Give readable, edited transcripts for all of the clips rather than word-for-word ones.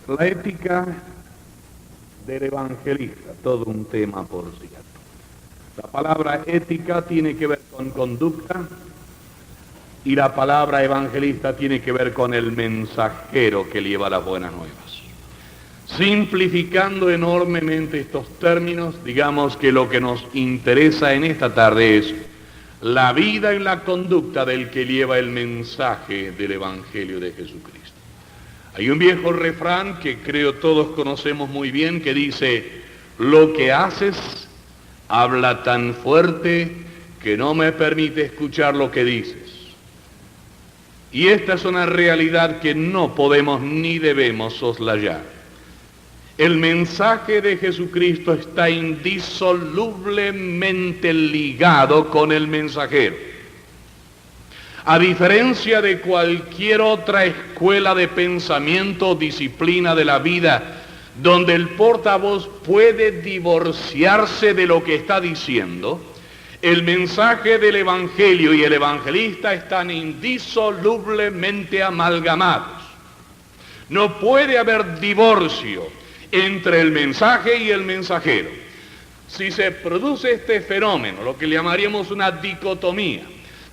La ética del evangelista, todo un tema por cierto. La palabra ética tiene que ver con conducta y la palabra evangelista tiene que ver con el mensajero que lleva las buenas nuevas. Simplificando enormemente estos términos, digamos que lo que nos interesa en esta tarde es la vida y la conducta del que lleva el mensaje del Evangelio de Jesucristo. Hay un viejo refrán que creo todos conocemos muy bien que dice: lo que haces habla tan fuerte que no me permite escuchar lo que dices. Y esta es una realidad que no podemos ni debemos soslayar. El mensaje de Jesucristo está indisolublemente ligado con el mensajero. A diferencia de cualquier otra escuela de pensamiento o disciplina de la vida, donde el portavoz puede divorciarse de lo que está diciendo, el mensaje del Evangelio y el evangelista están indisolublemente amalgamados. No puede haber divorcio entre el mensaje y el mensajero. Si se produce este fenómeno, lo que le llamaríamos una dicotomía,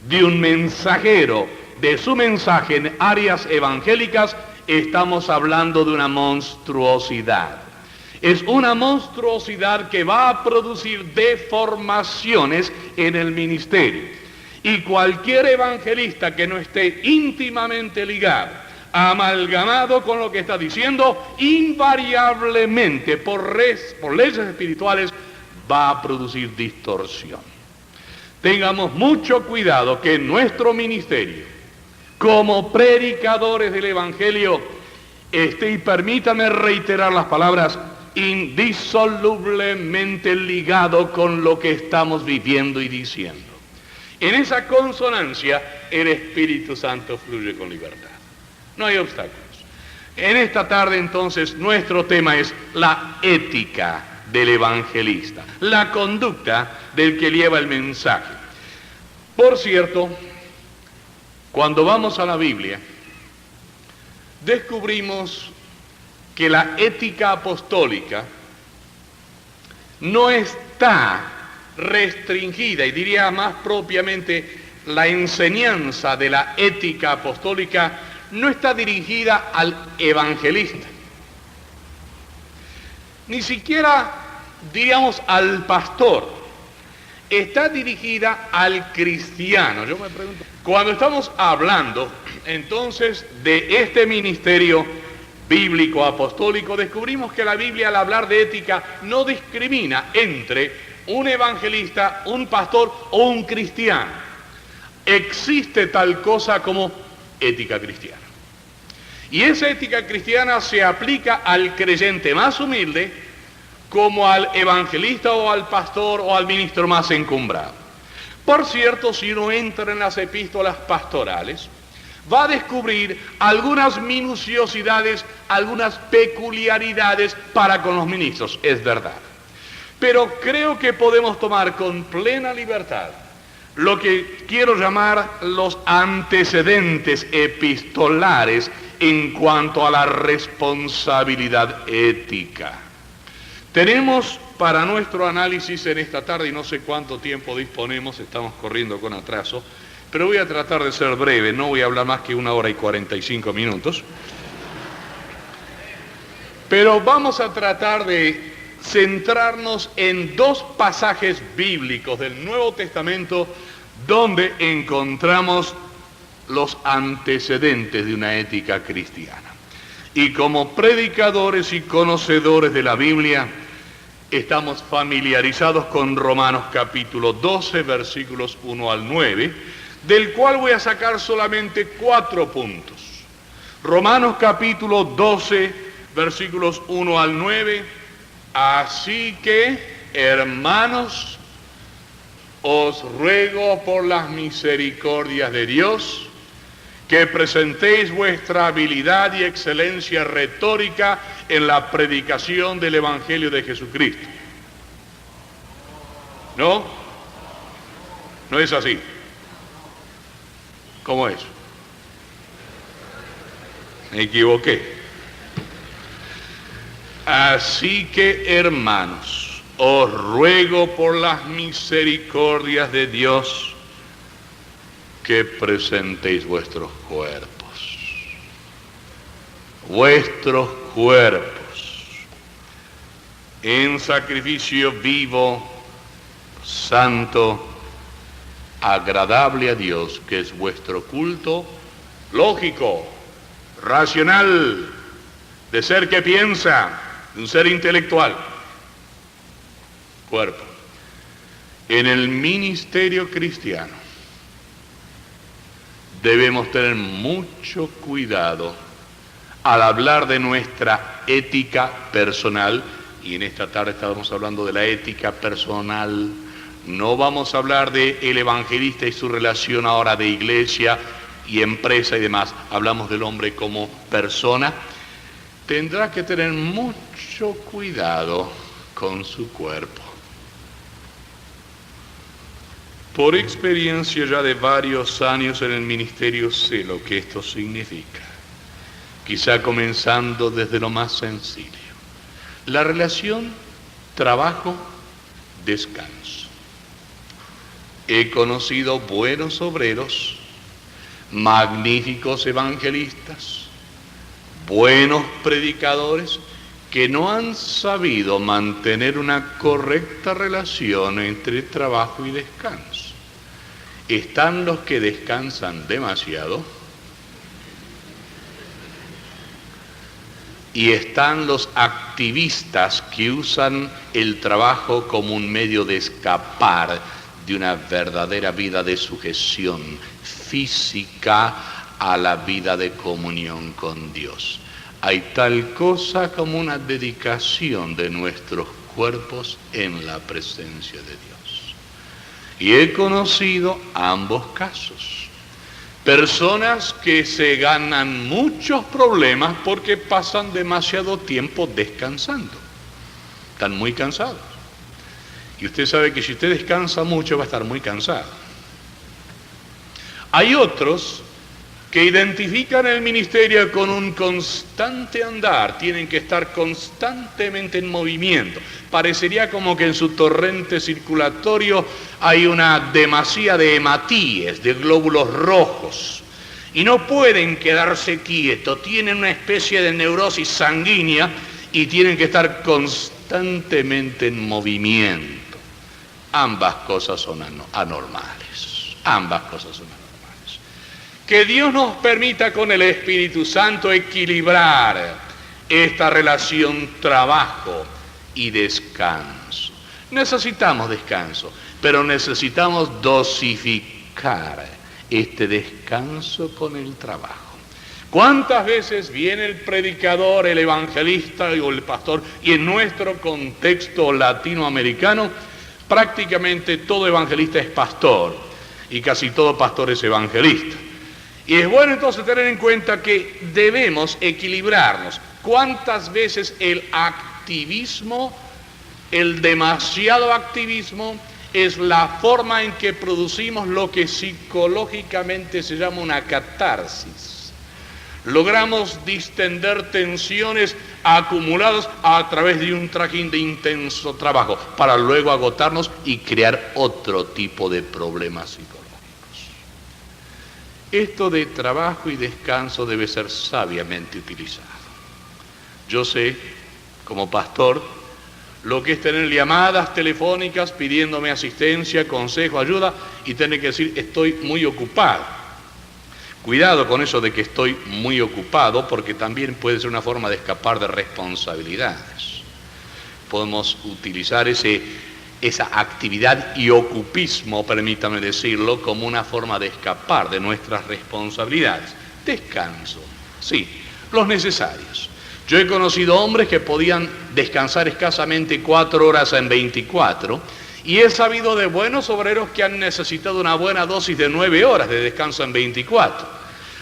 de un mensajero, de su mensaje en áreas evangélicas, estamos hablando de una monstruosidad. Es una monstruosidad que va a producir deformaciones en el ministerio. Y cualquier evangelista que no esté íntimamente ligado, amalgamado con lo que está diciendo, invariablemente, por leyes espirituales, va a producir distorsión. Tengamos mucho cuidado que en nuestro ministerio, como predicadores del Evangelio, y permítame reiterar las palabras, indisolublemente ligado con lo que estamos viviendo y diciendo. En esa consonancia, el Espíritu Santo fluye con libertad. No hay obstáculos. En esta tarde, entonces, nuestro tema es la ética del evangelista, la conducta del que lleva el mensaje. Por cierto, cuando vamos a la Biblia, descubrimos que la ética apostólica no está restringida, y diría más propiamente, la enseñanza de la ética apostólica no está dirigida al evangelista, ni siquiera, diríamos, al pastor. Está dirigida al cristiano. Yo me pregunto, cuando estamos hablando entonces de este ministerio bíblico apostólico, descubrimos que la Biblia, al hablar de ética, no discrimina entre un evangelista, un pastor o un cristiano. Existe tal cosa como ética cristiana. Y esa ética cristiana se aplica al creyente más humilde como al evangelista o al pastor o al ministro más encumbrado. Por cierto, si uno entra en las epístolas pastorales, va a descubrir algunas minuciosidades, algunas peculiaridades para con los ministros, es verdad. Pero creo que podemos tomar con plena libertad lo que quiero llamar los antecedentes epistolares en cuanto a la responsabilidad ética. Tenemos para nuestro análisis en esta tarde, y no sé cuánto tiempo disponemos, estamos corriendo con atraso, pero voy a tratar de ser breve, no voy a hablar más que 1 hora y 45 minutos. Pero vamos a tratar de centrarnos en 2 pasajes bíblicos del Nuevo Testamento donde encontramos los antecedentes de una ética cristiana. Y como predicadores y conocedores de la Biblia, estamos familiarizados con Romanos capítulo 12, versículos 1 al 9, del cual voy a sacar solamente 4 puntos. Romanos capítulo 12, versículos 1 al 9. Así que, hermanos, os ruego por las misericordias de Dios que presentéis vuestra habilidad y excelencia retórica en la predicación del Evangelio de Jesucristo. ¿No? No es así. ¿Cómo es? Me equivoqué. Así que, hermanos, os ruego por las misericordias de Dios que presentéis vuestros cuerpos, en sacrificio vivo, santo, agradable a Dios, que es vuestro culto lógico, racional, de ser que piensa, de un ser intelectual. Cuerpo. En el ministerio cristiano debemos tener mucho cuidado al hablar de nuestra ética personal, y en esta tarde estábamos hablando de la ética personal. No vamos a hablar de el evangelista y su relación ahora de iglesia y empresa y demás. Hablamos del hombre como persona. Tendrá que tener mucho cuidado con su cuerpo. Por experiencia ya de varios años en el ministerio sé lo que esto significa. Quizá comenzando desde lo más sencillo. La relación trabajo-descanso. He conocido buenos obreros, magníficos evangelistas, buenos predicadores, que no han sabido mantener una correcta relación entre trabajo y descanso. Están los que descansan demasiado y están los activistas que usan el trabajo como un medio de escapar de una verdadera vida de sujeción física a la vida de comunión con Dios. Hay tal cosa como una dedicación de nuestros cuerpos en la presencia de Dios. Y he conocido ambos casos. Personas que se ganan muchos problemas porque pasan demasiado tiempo descansando. Están muy cansados. Y usted sabe que si usted descansa mucho va a estar muy cansado. Hay otros que identifican el ministerio con un constante andar, tienen que estar constantemente en movimiento. Parecería como que en su torrente circulatorio hay una demasía de hematíes, de glóbulos rojos, y no pueden quedarse quietos, tienen una especie de neurosis sanguínea y tienen que estar constantemente en movimiento. Ambas cosas son anormales, ambas cosas son anormales. Que Dios nos permita con el Espíritu Santo equilibrar esta relación trabajo y descanso. Necesitamos descanso, pero necesitamos dosificar este descanso con el trabajo. ¿Cuántas veces viene el predicador, el evangelista o el pastor, y en nuestro contexto latinoamericano prácticamente todo evangelista es pastor y casi todo pastor es evangelista? Y es bueno entonces tener en cuenta que debemos equilibrarnos. ¿Cuántas veces el activismo, el demasiado activismo, es la forma en que producimos lo que psicológicamente se llama una catarsis? Logramos distender tensiones acumuladas a través de un trajín de intenso trabajo para luego agotarnos y crear otro tipo de problemas psicológicos. Esto de trabajo y descanso debe ser sabiamente utilizado. Yo sé, como pastor, lo que es tener llamadas telefónicas pidiéndome asistencia, consejo, ayuda, y tener que decir, estoy muy ocupado. Cuidado con eso de que estoy muy ocupado, porque también puede ser una forma de escapar de responsabilidades. Podemos utilizar esa actividad y ocupismo, permítame decirlo, como una forma de escapar de nuestras responsabilidades. Descanso, sí, los necesarios. Yo he conocido hombres que podían descansar escasamente 4 horas en 24, y he sabido de buenos obreros que han necesitado una buena dosis de 9 horas de descanso en 24.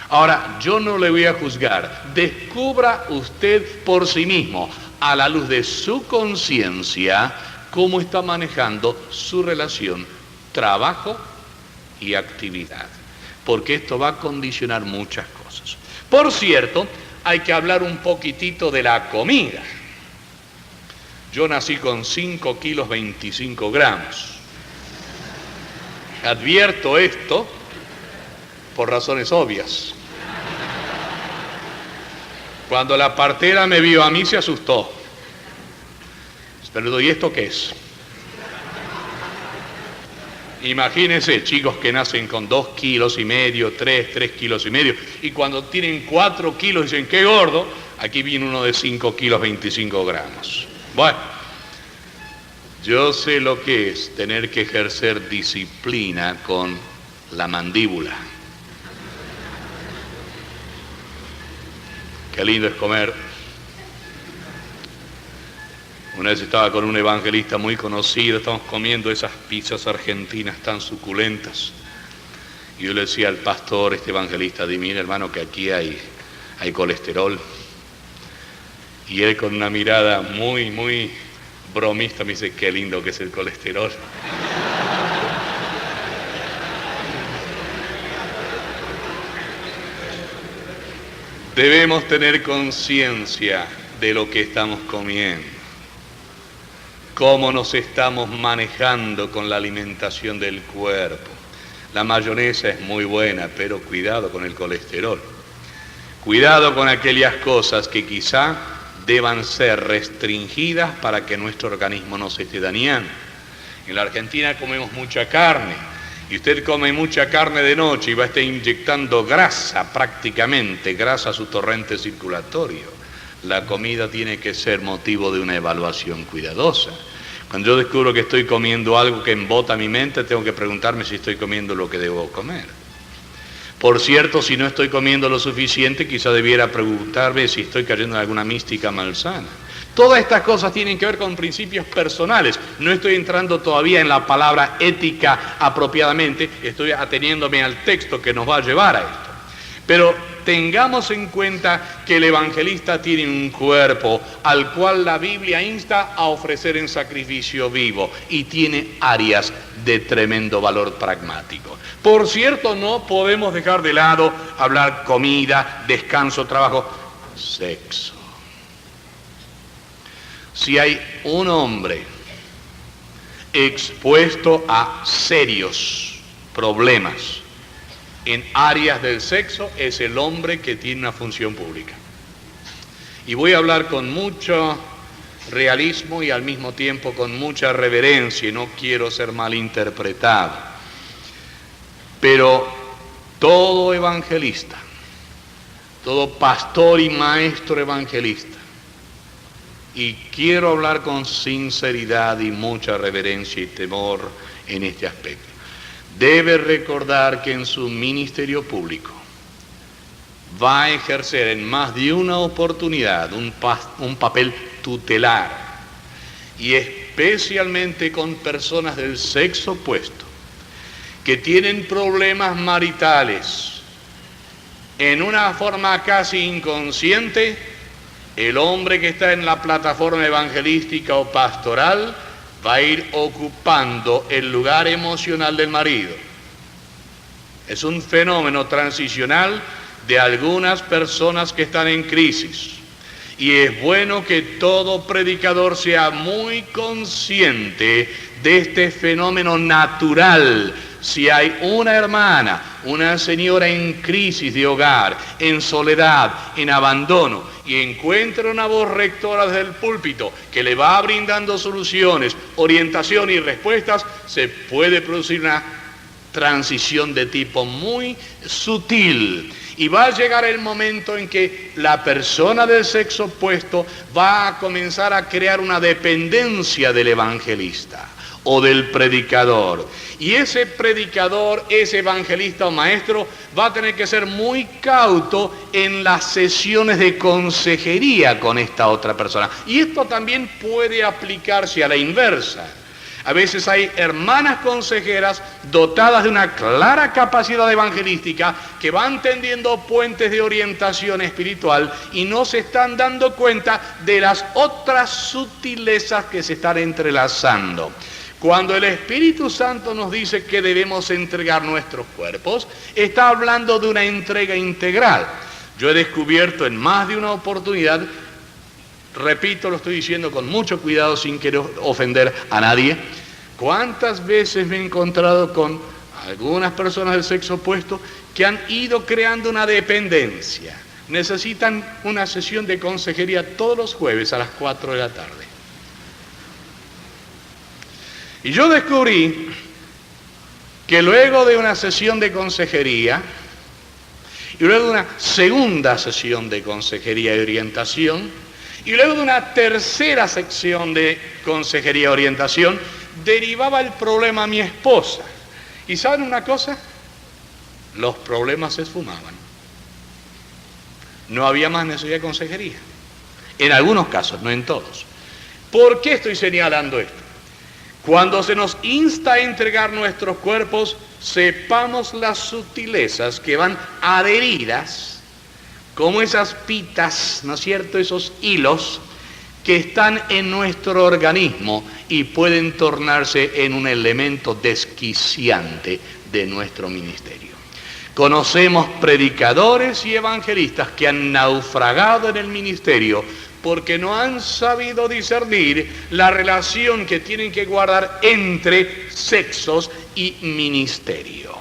Ahora, yo no le voy a juzgar. Descubra usted por sí mismo, a la luz de su conciencia, cómo está manejando su relación trabajo y actividad, porque esto va a condicionar muchas cosas. Por cierto, hay que hablar un poquitito de la comida. Yo nací con 5 kilos 25 gramos. Advierto esto por razones obvias. Cuando la partera me vio a mí se asustó. Pero ¿y esto qué es? Imagínense chicos que nacen con 2 kilos y medio, 3 kilos y medio, y cuando tienen 4 kilos dicen, ¡qué gordo! Aquí viene uno de 5 kilos 25 gramos. Bueno, yo sé lo que es tener que ejercer disciplina con la mandíbula. Qué lindo es comer. Una vez estaba con un evangelista muy conocido, estamos comiendo esas pizzas argentinas tan suculentas. Y yo le decía al pastor, este evangelista, mira hermano que aquí hay colesterol. Y él con una mirada muy bromista me dice, qué lindo que es el colesterol. Debemos tener conciencia de lo que estamos comiendo. Cómo nos estamos manejando con la alimentación del cuerpo. La mayonesa es muy buena, pero cuidado con el colesterol. Cuidado con aquellas cosas que quizá deban ser restringidas para que nuestro organismo no se esté dañando. En la Argentina comemos mucha carne, y usted come mucha carne de noche y va a estar inyectando grasa prácticamente, grasa a su torrente circulatorio. La comida tiene que ser motivo de una evaluación cuidadosa. Cuando yo descubro que estoy comiendo algo que embota mi mente, tengo que preguntarme si estoy comiendo lo que debo comer. Por cierto, si no estoy comiendo lo suficiente, quizá debiera preguntarme si estoy cayendo en alguna mística malsana. Todas estas cosas tienen que ver con principios personales. No estoy entrando todavía en la palabra ética apropiadamente, estoy ateniéndome al texto que nos va a llevar a esto. Pero tengamos en cuenta que el evangelista tiene un cuerpo al cual la Biblia insta a ofrecer en sacrificio vivo y tiene áreas de tremendo valor pragmático. Por cierto, no podemos dejar de lado hablar comida, descanso, trabajo, sexo. Si hay un hombre expuesto a serios problemas en áreas del sexo, es el hombre que tiene una función pública. Y voy a hablar con mucho realismo y al mismo tiempo con mucha reverencia, y no quiero ser malinterpretado. Pero todo evangelista, todo pastor y maestro evangelista, y quiero hablar con sinceridad y mucha reverencia y temor en este aspecto, debe recordar que en su ministerio público va a ejercer en más de una oportunidad un papel tutelar, y especialmente con personas del sexo opuesto que tienen problemas maritales. En una forma casi inconsciente, el hombre que está en la plataforma evangelística o pastoral va a ir ocupando el lugar emocional del marido. Es un fenómeno transicional de algunas personas que están en crisis. Y es bueno que todo predicador sea muy consciente de este fenómeno natural. Si hay una hermana, una señora en crisis de hogar, en soledad, en abandono, y encuentra una voz rectora desde el púlpito que le va brindando soluciones, orientación y respuestas, se puede producir una transición de tipo muy sutil. Y va a llegar el momento en que la persona del sexo opuesto va a comenzar a crear una dependencia del evangelista o del predicador. Y ese predicador, ese evangelista o maestro, va a tener que ser muy cauto en las sesiones de consejería con esta otra persona. Y esto también puede aplicarse a la inversa. A veces hay hermanas consejeras dotadas de una clara capacidad evangelística que van tendiendo puentes de orientación espiritual y no se están dando cuenta de las otras sutilezas que se están entrelazando. Cuando el Espíritu Santo nos dice que debemos entregar nuestros cuerpos, está hablando de una entrega integral. Yo he descubierto en más de una oportunidad repito, lo estoy diciendo con mucho cuidado sin querer ofender a nadie, ¿cuántas veces me he encontrado con algunas personas del sexo opuesto que han ido creando una dependencia? Necesitan una sesión de consejería todos los jueves a las 4 de la tarde. Y yo descubrí que luego de una sesión de consejería y luego de una segunda sesión de consejería y orientación y luego de una tercera sección de consejería y orientación, derivaba el problema a mi esposa. ¿Y saben una cosa? Los problemas se esfumaban. No había más necesidad de consejería. En algunos casos, no en todos. ¿Por qué estoy señalando esto? Cuando se nos insta a entregar nuestros cuerpos, sepamos las sutilezas que van adheridas, como esas pitas, ¿no es cierto?, esos hilos que están en nuestro organismo y pueden tornarse en un elemento desquiciante de nuestro ministerio. Conocemos predicadores y evangelistas que han naufragado en el ministerio porque no han sabido discernir la relación que tienen que guardar entre sexos y ministerio.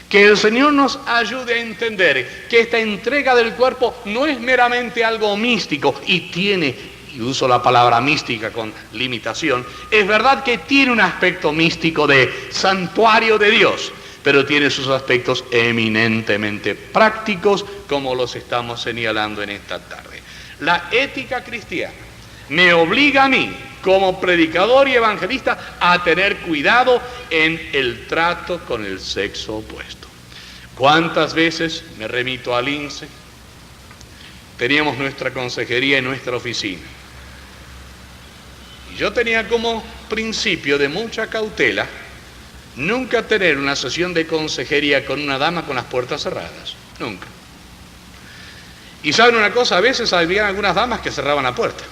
Que el Señor nos ayude a entender que esta entrega del cuerpo no es meramente algo místico y tiene, y uso la palabra mística con limitación, es verdad que tiene un aspecto místico de santuario de Dios, pero tiene sus aspectos eminentemente prácticos, como los estamos señalando en esta tarde. La ética cristiana me obliga a mí, como predicador y evangelista, a tener cuidado en el trato con el sexo opuesto. ¿Cuántas veces, me remito al INSE, teníamos nuestra consejería en nuestra oficina? Y yo tenía como principio de mucha cautela nunca tener una sesión de consejería con una dama con las puertas cerradas, nunca. Y saben una cosa, a veces había algunas damas que cerraban la puerta.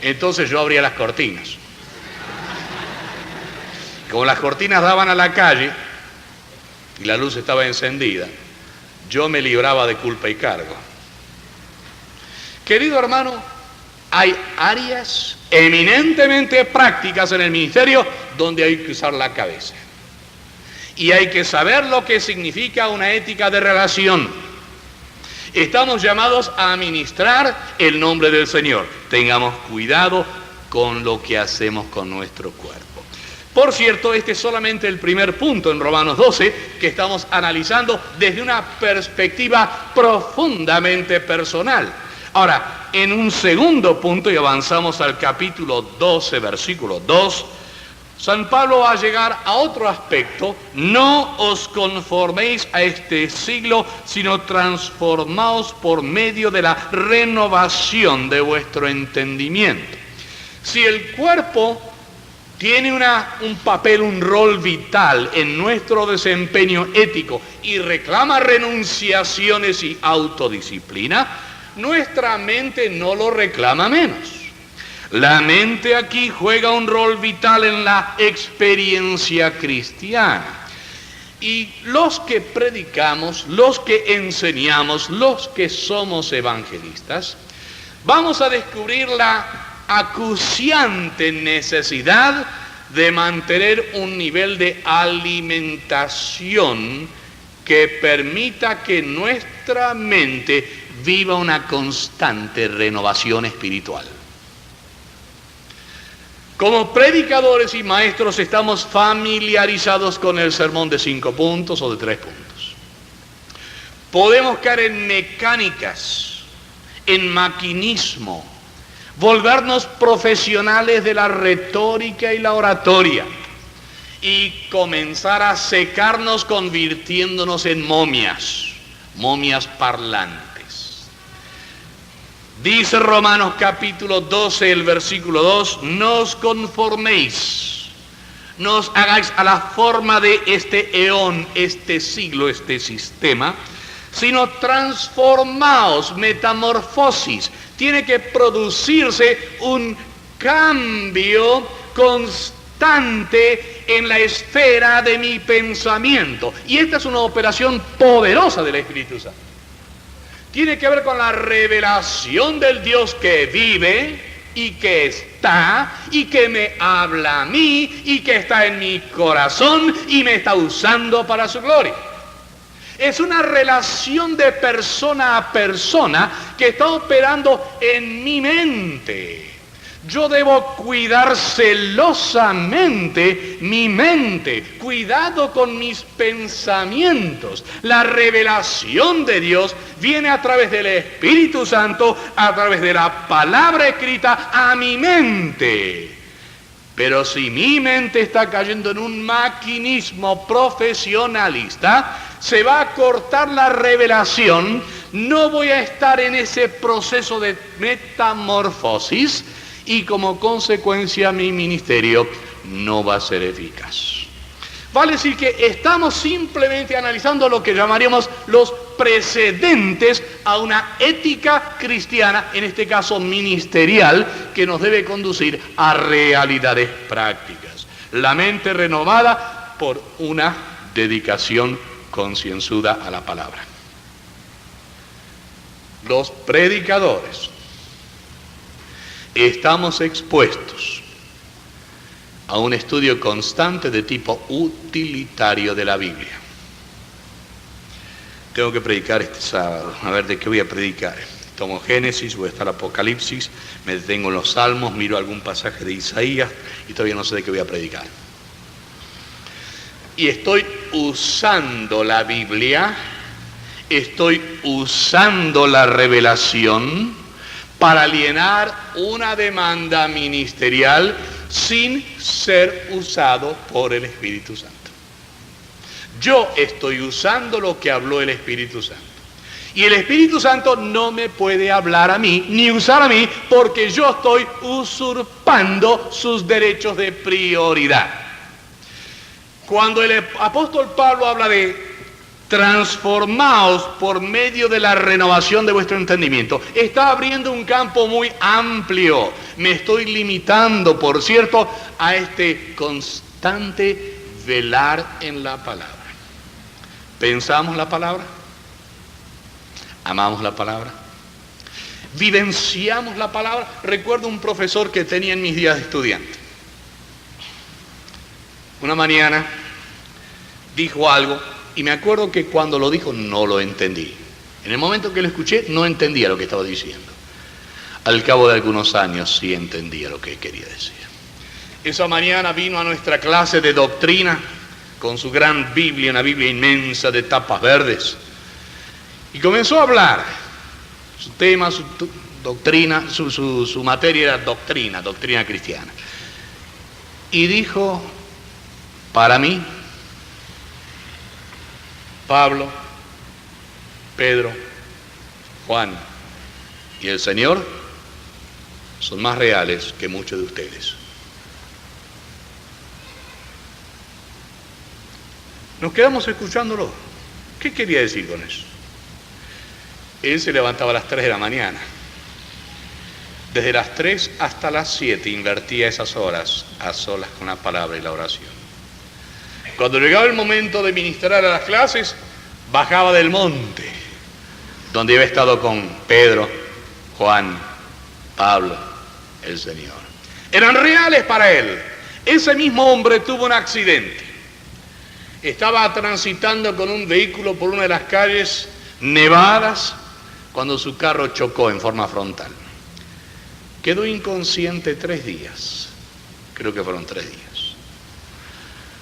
Entonces yo abría las cortinas. Como las cortinas daban a la calle y la luz estaba encendida, yo me libraba de culpa y cargo. Querido hermano, hay áreas eminentemente prácticas en el ministerio donde hay que usar la cabeza. Y hay que saber lo que significa una ética de relación. Estamos llamados a administrar el nombre del Señor. Tengamos cuidado con lo que hacemos con nuestro cuerpo. Por cierto, este es solamente el primer punto en Romanos 12 que estamos analizando desde una perspectiva profundamente personal. Ahora, en un segundo punto, y avanzamos al capítulo 12, versículo 2, San Pablo va a llegar a otro aspecto: no os conforméis a este siglo, sino transformaos por medio de la renovación de vuestro entendimiento. Si el cuerpo tiene un papel, un rol vital en nuestro desempeño ético y reclama renunciaciones y autodisciplina, nuestra mente no lo reclama menos. La mente aquí juega un rol vital en la experiencia cristiana. Y los que predicamos, los que enseñamos, los que somos evangelistas, vamos a descubrir la acuciante necesidad de mantener un nivel de alimentación que permita que nuestra mente viva una constante renovación espiritual. Como predicadores y maestros estamos familiarizados con el sermón de 5 puntos o de 3 puntos. Podemos caer en mecánicas, en maquinismo, volvernos profesionales de la retórica y la oratoria y comenzar a secarnos convirtiéndonos en momias parlantes. Dice Romanos capítulo 12, el versículo 2, no os conforméis, no os hagáis a la forma de este eón, este siglo, este sistema, sino transformaos, metamorfosis. Tiene que producirse un cambio constante en la esfera de mi pensamiento. Y esta es una operación poderosa del Espíritu Santo. Tiene que ver con la revelación del Dios que vive y que está y que me habla a mí y que está en mi corazón y me está usando para su gloria. Es una relación de persona a persona que está operando en mi mente. Yo debo cuidar celosamente mi mente, cuidado con mis pensamientos. La revelación de Dios viene a través del Espíritu Santo, a través de la palabra escrita a mi mente. Pero si mi mente está cayendo en un maquinismo profesionalista, se va a cortar la revelación, no voy a estar en ese proceso de metamorfosis, y como consecuencia mi ministerio no va a ser eficaz. Vale decir que estamos simplemente analizando lo que llamaríamos los precedentes a una ética cristiana, en este caso ministerial, que nos debe conducir a realidades prácticas. La mente renovada por una dedicación concienzuda a la palabra. Los predicadores estamos expuestos a un estudio constante de tipo utilitario de la Biblia. Tengo que predicar este sábado. A ver, ¿de qué voy a predicar? Tomo Génesis, voy a estar Apocalipsis, me detengo en los Salmos, miro algún pasaje de Isaías y todavía no sé de qué voy a predicar. Y estoy usando la Biblia, estoy usando la revelación para llenar una demanda ministerial sin ser usado por el Espíritu Santo. Yo estoy usando lo que habló el Espíritu Santo. Y el Espíritu Santo no me puede hablar a mí, ni usar a mí, porque yo estoy usurpando sus derechos de prioridad. Cuando el apóstol Pablo habla de transformaos por medio de la renovación de vuestro entendimiento, está abriendo un campo muy amplio. Me estoy limitando, por cierto, a este constante velar en la palabra. ¿Pensamos la palabra? ¿Amamos la palabra? ¿Vivenciamos la palabra? Recuerdo un profesor que tenía en mis días de estudiante. Una mañana dijo algo y me acuerdo que cuando lo dijo no lo entendí. En el momento que lo escuché no entendía lo que estaba diciendo. Al cabo de algunos años sí entendía lo que quería decir. Esa mañana vino a nuestra clase de doctrina con su gran Biblia, una Biblia inmensa de tapas verdes, y comenzó a hablar. Su tema, su doctrina, su materia era doctrina cristiana. Y dijo, para mí, Pablo, Pedro, Juan y el Señor son más reales que muchos de ustedes. Nos quedamos escuchándolo. ¿Qué quería decir con eso? Él se levantaba a las 3 de la mañana. Desde las 3 hasta las 7 invertía esas horas a solas con la palabra y la oración. Cuando llegaba el momento de ministrar a las clases, bajaba del monte, donde había estado con Pedro, Juan, Pablo, el Señor. Eran reales para él. Ese mismo hombre tuvo un accidente. Estaba transitando con un vehículo por una de las calles nevadas cuando su carro chocó en forma frontal. Quedó inconsciente 3 días. Creo que fueron 3 días.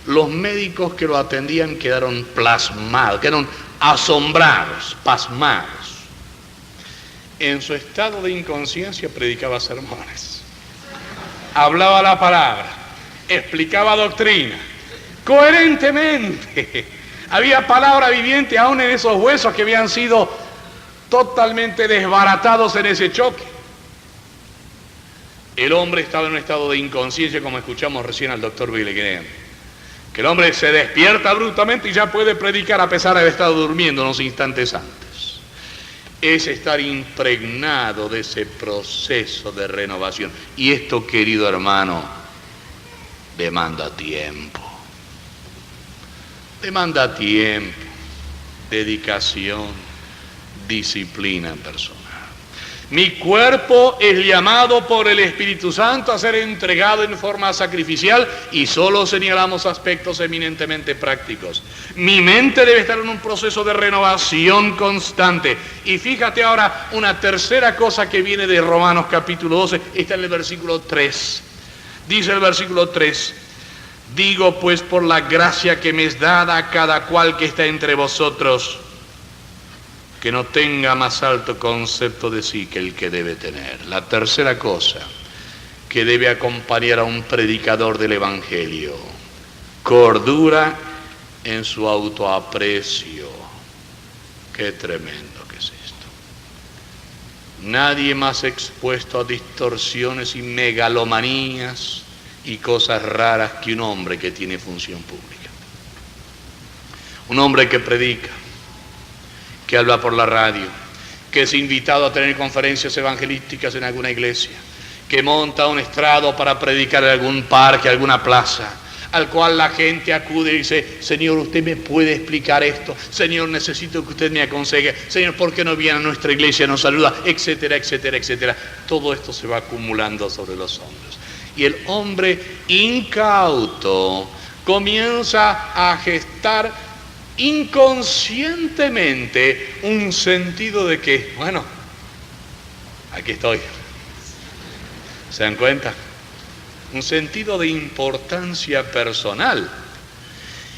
Los médicos que lo atendían quedaron plasmados, quedaron asombrados, pasmados. En su estado de inconsciencia predicaba sermones, hablaba la palabra, explicaba doctrina, coherentemente. Había palabra viviente aún en esos huesos que habían sido totalmente desbaratados en ese choque. El hombre estaba en un estado de inconsciencia, como escuchamos recién al doctor Billy Graham. Que el hombre se despierta abruptamente y ya puede predicar a pesar de haber estado durmiendo unos instantes antes. Es estar impregnado de ese proceso de renovación. Y esto, querido hermano, demanda tiempo. Demanda tiempo, dedicación, disciplina personal. Mi cuerpo es llamado por el Espíritu Santo a ser entregado en forma sacrificial y solo señalamos aspectos eminentemente prácticos. Mi mente debe estar en un proceso de renovación constante. Y fíjate ahora una tercera cosa que viene de Romanos capítulo 12, está en el versículo 3. Dice el versículo 3, digo pues por la gracia que me es dada a cada cual que está entre vosotros, que no tenga más alto concepto de sí que el que debe tener. La tercera cosa que debe acompañar a un predicador del Evangelio: cordura en su autoaprecio. Qué tremendo que es esto. Nadie más expuesto a distorsiones y megalomanías y cosas raras que un hombre que tiene función pública. Un hombre que predica, que habla por la radio, que es invitado a tener conferencias evangelísticas en alguna iglesia, que monta un estrado para predicar en algún parque, alguna plaza, al cual la gente acude y dice: Señor, ¿usted me puede explicar esto? Señor, necesito que usted me aconseje. Señor, ¿por qué no viene a nuestra iglesia, nos saluda? Etcétera, etcétera, etcétera. Todo esto se va acumulando sobre los hombros. Y el hombre incauto comienza a gestar inconscientemente un sentido de que, bueno, aquí estoy. ¿Se dan cuenta? Un sentido de importancia personal.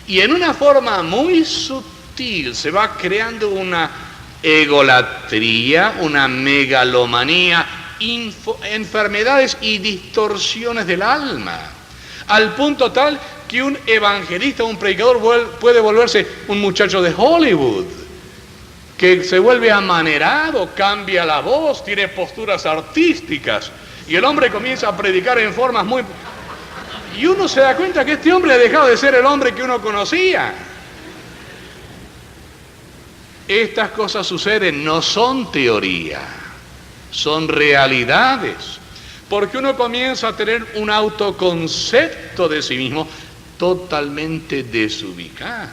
Y en una forma muy sutil se va creando una egolatría, una megalomanía, enfermedades y distorsiones del alma, al punto tal que un evangelista, un predicador puede volverse un muchacho de Hollywood, que se vuelve amanerado, cambia la voz, tiene posturas artísticas, y el hombre comienza a predicar en formas muy... Y uno se da cuenta que este hombre ha dejado de ser el hombre que uno conocía. Estas cosas suceden, no son teoría, son realidades, porque uno comienza a tener un autoconcepto de sí mismo totalmente desubicado.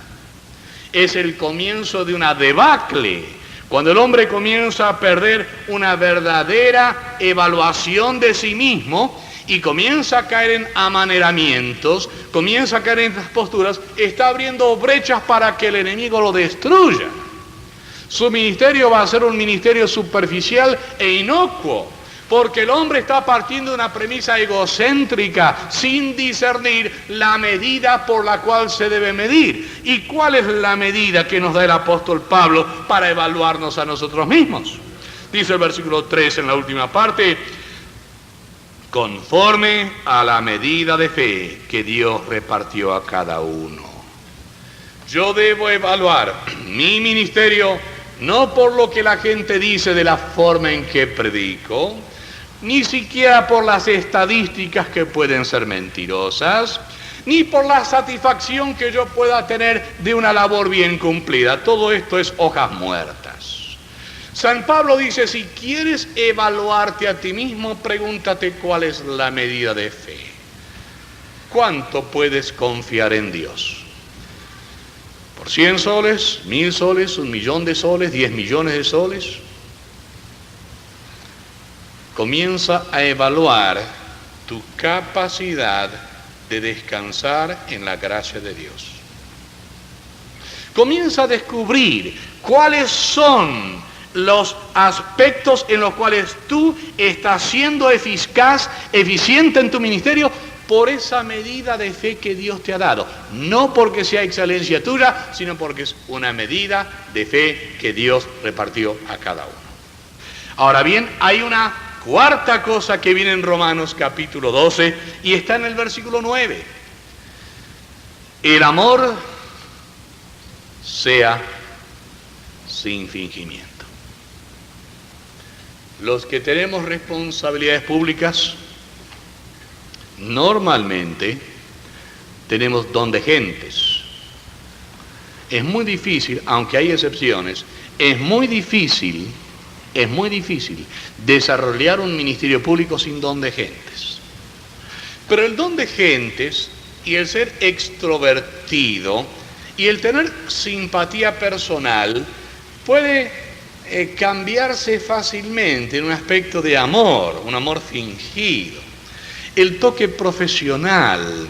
Es el comienzo de una debacle, cuando el hombre comienza a perder una verdadera evaluación de sí mismo y comienza a caer en amaneramientos, comienza a caer en estas posturas, está abriendo brechas para que el enemigo lo destruya. Su ministerio va a ser un ministerio superficial e inocuo, porque el hombre está partiendo de una premisa egocéntrica, sin discernir la medida por la cual se debe medir. ¿Y cuál es la medida que nos da el apóstol Pablo para evaluarnos a nosotros mismos? Dice el versículo 3 en la última parte: conforme a la medida de fe que Dios repartió a cada uno. Yo debo evaluar mi ministerio no por lo que la gente dice de la forma en que predico, ni siquiera por las estadísticas que pueden ser mentirosas, ni por la satisfacción que yo pueda tener de una labor bien cumplida. Todo esto es hojas muertas. San Pablo dice: si quieres evaluarte a ti mismo, pregúntate cuál es la medida de fe. ¿Cuánto puedes confiar en Dios? ¿Por 100 soles, 1000 soles, 1.000.000 de soles, 10 millones de soles? Comienza a evaluar tu capacidad de descansar en la gracia de Dios. Comienza a descubrir cuáles son los aspectos en los cuales tú estás siendo eficaz, eficiente en tu ministerio, por esa medida de fe que Dios te ha dado. No porque sea excelencia tuya, sino porque es una medida de fe que Dios repartió a cada uno. Ahora bien, hay una cuarta cosa que viene en Romanos capítulo 12 y está en el versículo 9. El amor sea sin fingimiento. Los que tenemos responsabilidades públicas normalmente tenemos don de gentes. Es muy difícil, aunque hay excepciones, es muy difícil desarrollar un ministerio público sin don de gentes. Pero el don de gentes y el ser extrovertido y el tener simpatía personal puede cambiarse fácilmente en un aspecto de amor, un amor fingido. El toque profesional,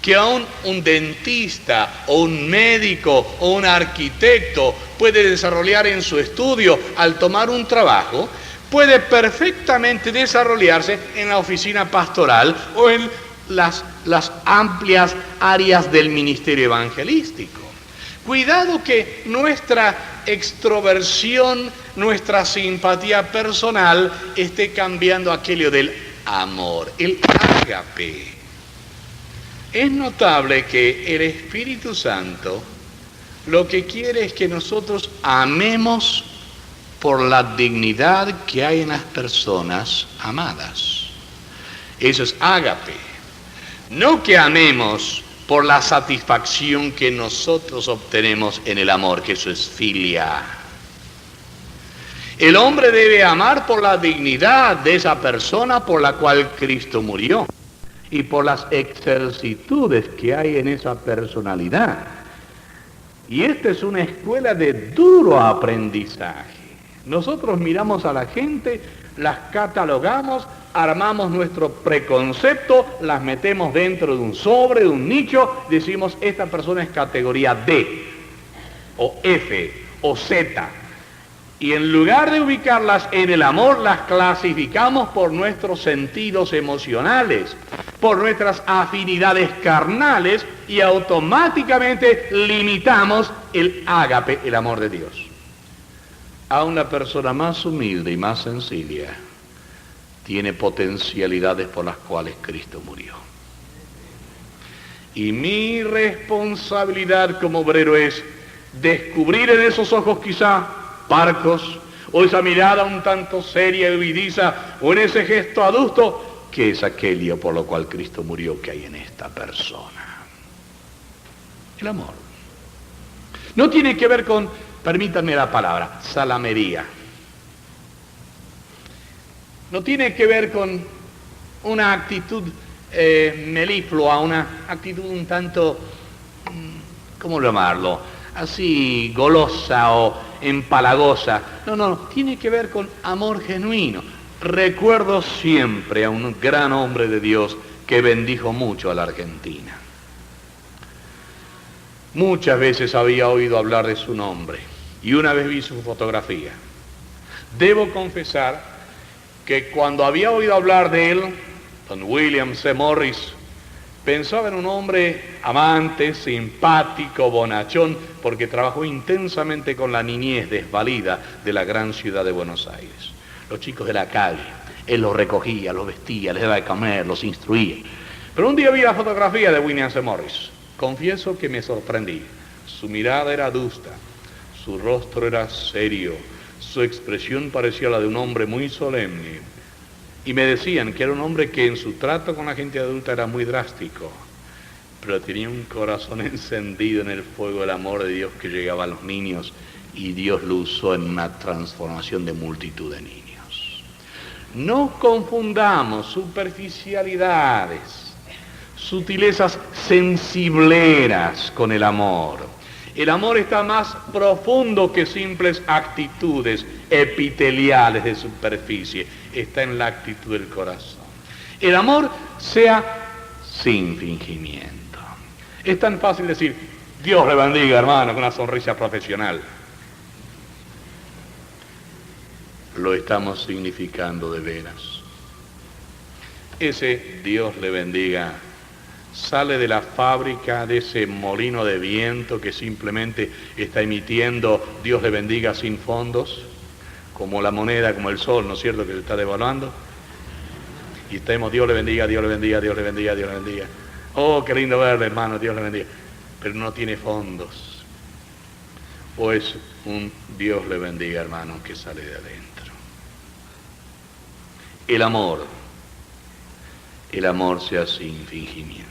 que aún un dentista o un médico o un arquitecto puede desarrollar en su estudio al tomar un trabajo, puede perfectamente desarrollarse en la oficina pastoral o en las amplias áreas del ministerio evangelístico. Cuidado que nuestra extroversión, nuestra simpatía personal esté cambiando aquello del amor, el ágape. Es notable que el Espíritu Santo lo que quiere es que nosotros amemos por la dignidad que hay en las personas amadas. Eso es ágape. No que amemos por la satisfacción que nosotros obtenemos en el amor, que eso es filia. El hombre debe amar por la dignidad de esa persona por la cual Cristo murió y por las exercitudes que hay en esa personalidad. Y esta es una escuela de duro aprendizaje. Nosotros miramos a la gente, las catalogamos, armamos nuestro preconcepto, las metemos dentro de un sobre, de un nicho, decimos esta persona es categoría D, o F, o Z. Y en lugar de ubicarlas en el amor, las clasificamos por nuestros sentidos emocionales, por nuestras afinidades carnales, y automáticamente limitamos el ágape, el amor de Dios. A una persona más humilde y más sencilla tiene potencialidades por las cuales Cristo murió. Y mi responsabilidad como obrero es descubrir en esos ojos quizá parcos, o esa mirada un tanto seria y huidiza, o en ese gesto adusto, que es aquello por lo cual Cristo murió que hay en esta persona. El amor. No tiene que ver con, permítanme la palabra, salamería. No tiene que ver con una actitud meliflua, una actitud un tanto, ¿cómo llamarlo? Así golosa o empalagosa. No, tiene que ver con amor genuino. Recuerdo siempre a un gran hombre de Dios que bendijo mucho a la Argentina. Muchas veces había oído hablar de su nombre y una vez vi su fotografía. Debo confesar que cuando había oído hablar de él, don William C. Morris, pensaba en un hombre amante, simpático, bonachón, porque trabajó intensamente con la niñez desvalida de la gran ciudad de Buenos Aires. Los chicos de la calle, él los recogía, los vestía, les daba de comer, los instruía. Pero un día vi la fotografía de William C. Morris. Confieso que me sorprendí. Su mirada era adusta, su rostro era serio, su expresión parecía la de un hombre muy solemne. Y me decían que era un hombre que en su trato con la gente adulta era muy drástico, pero tenía un corazón encendido en el fuego del amor de Dios que llegaba a los niños, y Dios lo usó en una transformación de multitud de niños. No confundamos superficialidades, sutilezas sensibleras con el amor. El amor está más profundo que simples actitudes epiteliales de superficie. Está en la actitud del corazón. El amor sea sin fingimiento. Es tan fácil decir, Dios le bendiga, hermano, con una sonrisa profesional. Lo estamos significando de veras. Ese Dios le bendiga sale de la fábrica, de ese molino de viento que simplemente está emitiendo Dios le bendiga sin fondos, como la moneda, como el sol, ¿no es cierto?, que se está devaluando. Y estamos, Dios le bendiga, Dios le bendiga, Dios le bendiga, Dios le bendiga. Oh, qué lindo verle, hermano, Dios le bendiga. Pero no tiene fondos. O es un Dios le bendiga, hermano, que sale de adentro. El amor sea sin fingimiento.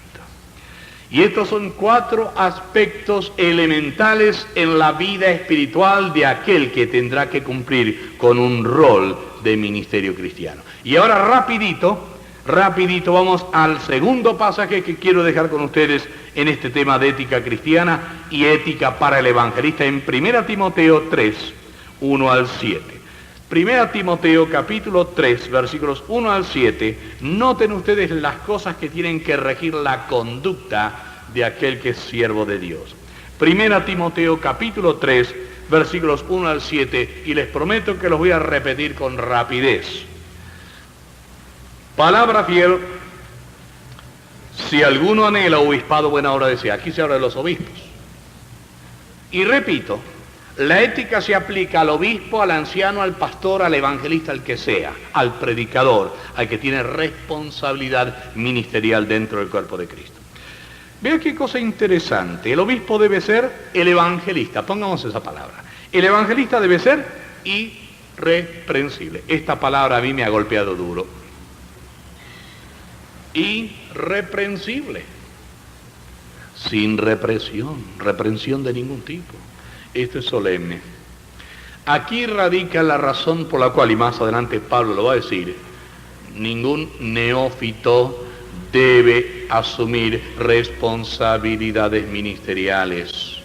Y estos son 4 aspectos elementales en la vida espiritual de aquel que tendrá que cumplir con un rol de ministerio cristiano. Y ahora rapidito vamos al segundo pasaje que quiero dejar con ustedes en este tema de ética cristiana y ética para el evangelista en 1 Timoteo 3, 1 al 7. Primera Timoteo capítulo 3, versículos 1 al 7, noten ustedes las cosas que tienen que regir la conducta de aquel que es siervo de Dios. Primera Timoteo capítulo 3, versículos 1 al 7, y les prometo que los voy a repetir con rapidez. Palabra fiel: si alguno anhela obispado, buena obra desea. Aquí se habla de los obispos. Y repito, la ética se aplica al obispo, al anciano, al pastor, al evangelista, al que sea, al predicador, al que tiene responsabilidad ministerial dentro del cuerpo de Cristo. Vea qué cosa interesante. El obispo debe ser el evangelista, pongamos esa palabra. El evangelista debe ser irreprensible. Esta palabra a mí me ha golpeado duro. Irreprensible. Sin reprensión de ningún tipo. Esto es solemne. Aquí radica la razón por la cual, y más adelante Pablo lo va a decir, ningún neófito debe asumir responsabilidades ministeriales.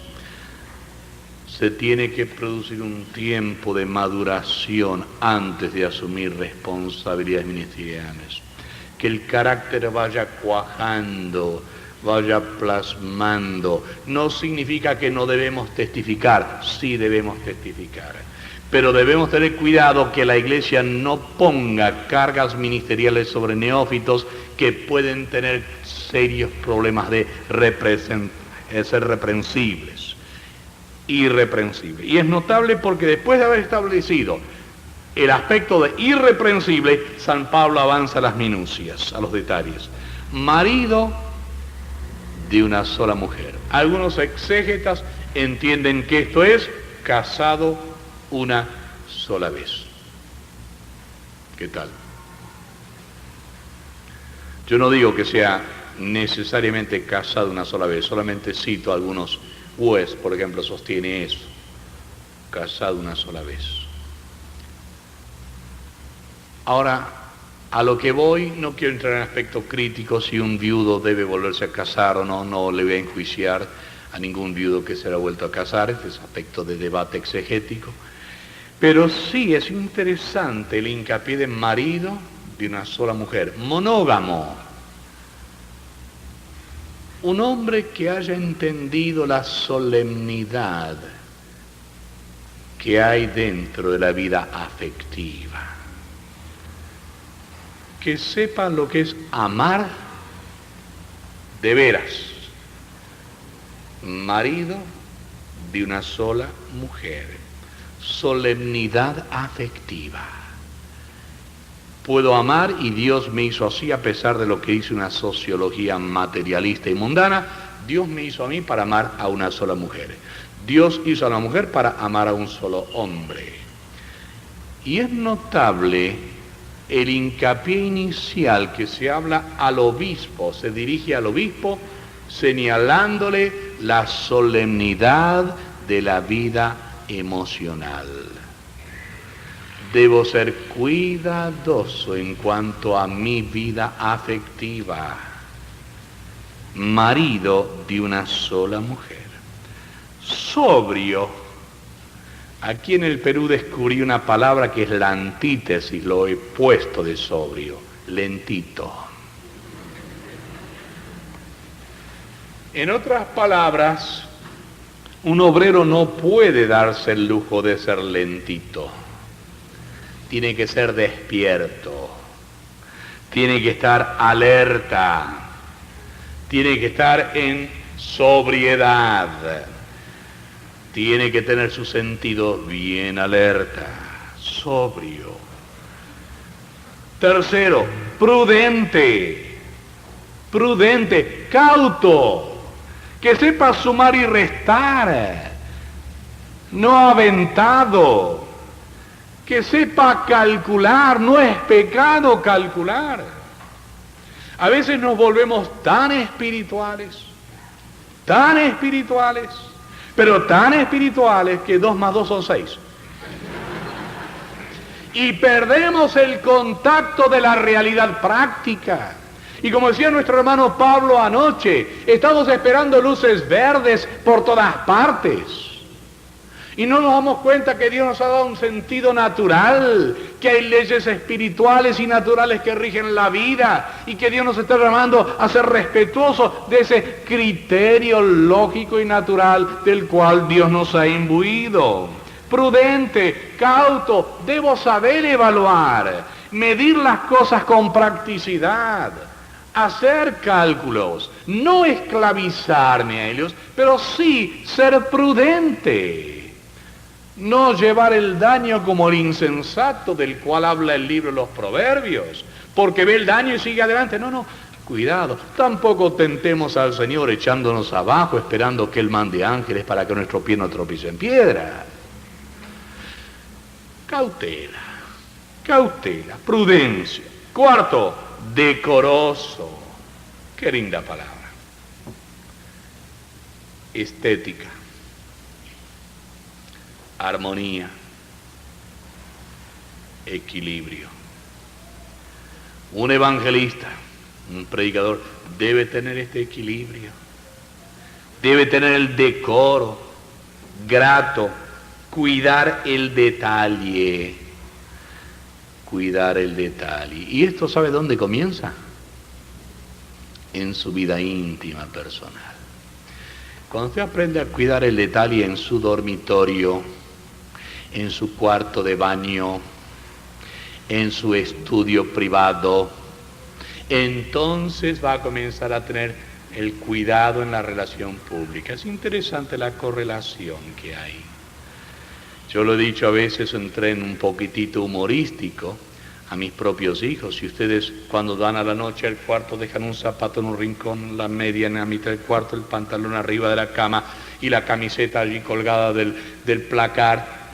Se tiene que producir un tiempo de maduración antes de asumir responsabilidades ministeriales. Que el carácter vaya cuajando, vaya plasmando. No significa que no debemos testificar, sí debemos testificar. Pero debemos tener cuidado que la iglesia no ponga cargas ministeriales sobre neófitos que pueden tener serios problemas de ser reprensibles, irreprensibles. Y es notable porque después de haber establecido el aspecto de irreprensible, San Pablo avanza a las minucias, a los detalles. Marido de una sola mujer. Algunos exégetas entienden que esto es casado una sola vez. ¿Qué tal? Yo no digo que sea necesariamente casado una sola vez, solamente cito a algunos. West, por ejemplo, sostiene eso, casado una sola vez. Ahora, a lo que voy, no quiero entrar en aspectos críticos si un viudo debe volverse a casar o no, no le voy a enjuiciar a ningún viudo que se haya vuelto a casar, este es aspecto de debate exegético, pero sí es interesante el hincapié de marido de una sola mujer, monógamo, un hombre que haya entendido la solemnidad que hay dentro de la vida afectiva, que sepa lo que es amar de veras, marido de una sola mujer, solemnidad afectiva. Puedo amar y Dios me hizo así a pesar de lo que dice una sociología materialista y mundana. Dios me hizo a mí para amar a una sola mujer. Dios hizo a la mujer para amar a un solo hombre. Y es notable el hincapié inicial que se habla al obispo, se dirige al obispo señalándole la solemnidad de la vida emocional. Debo ser cuidadoso en cuanto a mi vida afectiva. Marido de una sola mujer. Sobrio. Aquí en el Perú descubrí una palabra que es la antítesis, lo opuesto de sobrio, lentito. En otras palabras, un obrero no puede darse el lujo de ser lentito. Tiene que ser despierto, tiene que estar alerta, tiene que estar en sobriedad, tiene que tener sus sentidos bien alerta, sobrio. Tercero, prudente, cauto, que sepa sumar y restar, no aventado, que sepa calcular, no es pecado calcular. A veces nos volvemos tan espirituales, pero tan espirituales que 2 más 2 son 6. Y perdemos el contacto de la realidad práctica. Y como decía nuestro hermano Pablo anoche, estamos esperando luces verdes por todas partes. Y no nos damos cuenta que Dios nos ha dado un sentido natural, que hay leyes espirituales y naturales que rigen la vida y que Dios nos está llamando a ser respetuosos de ese criterio lógico y natural del cual Dios nos ha imbuido. Prudente, cauto, debo saber evaluar, medir las cosas con practicidad, hacer cálculos, no esclavizarme a ellos, pero sí ser prudente. No llevar el daño como el insensato del cual habla el libro de los Proverbios, porque ve el daño y sigue adelante. No, cuidado. Tampoco tentemos al Señor echándonos abajo, esperando que Él mande ángeles para que nuestro pie no tropiece en piedra. Cautela, prudencia. Cuarto, decoroso. Qué linda palabra. Estética. Armonía, equilibrio. Un evangelista, un predicador, debe tener este equilibrio, debe tener el decoro, grato, cuidar el detalle. ¿Y esto sabe dónde comienza? En su vida íntima personal. Cuando usted aprende a cuidar el detalle en su dormitorio, en su cuarto de baño, en su estudio privado, entonces va a comenzar a tener el cuidado en la relación pública. Es interesante la correlación que hay. Yo lo he dicho a veces en tren un poquitito humorístico a mis propios hijos. Si ustedes cuando van a la noche al cuarto dejan un zapato en un rincón, la media en la mitad del cuarto, el pantalón arriba de la cama y la camiseta allí colgada del placar,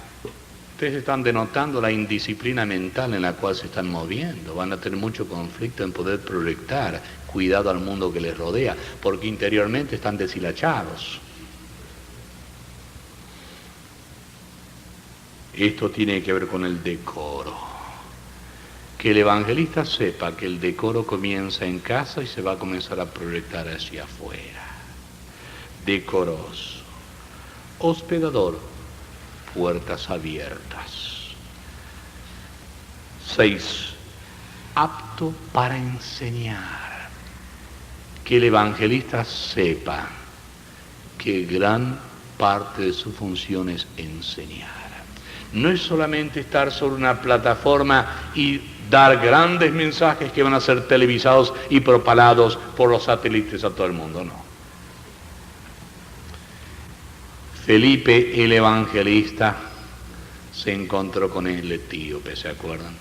ustedes están denotando la indisciplina mental en la cual se están moviendo. Van a tener mucho conflicto en poder proyectar cuidado al mundo que les rodea, porque interiormente están deshilachados. Esto tiene que ver con el decoro. Que el evangelista sepa que el decoro comienza en casa y se va a comenzar a proyectar hacia afuera. Decoroso. Hospedador. Puertas abiertas. 6. Apto para enseñar. Que el evangelista sepa que gran parte de su función es enseñar. No es solamente estar sobre una plataforma y dar grandes mensajes que van a ser televisados y propalados por los satélites a todo el mundo, no. Felipe el evangelista se encontró con el etíope, ¿se acuerdan?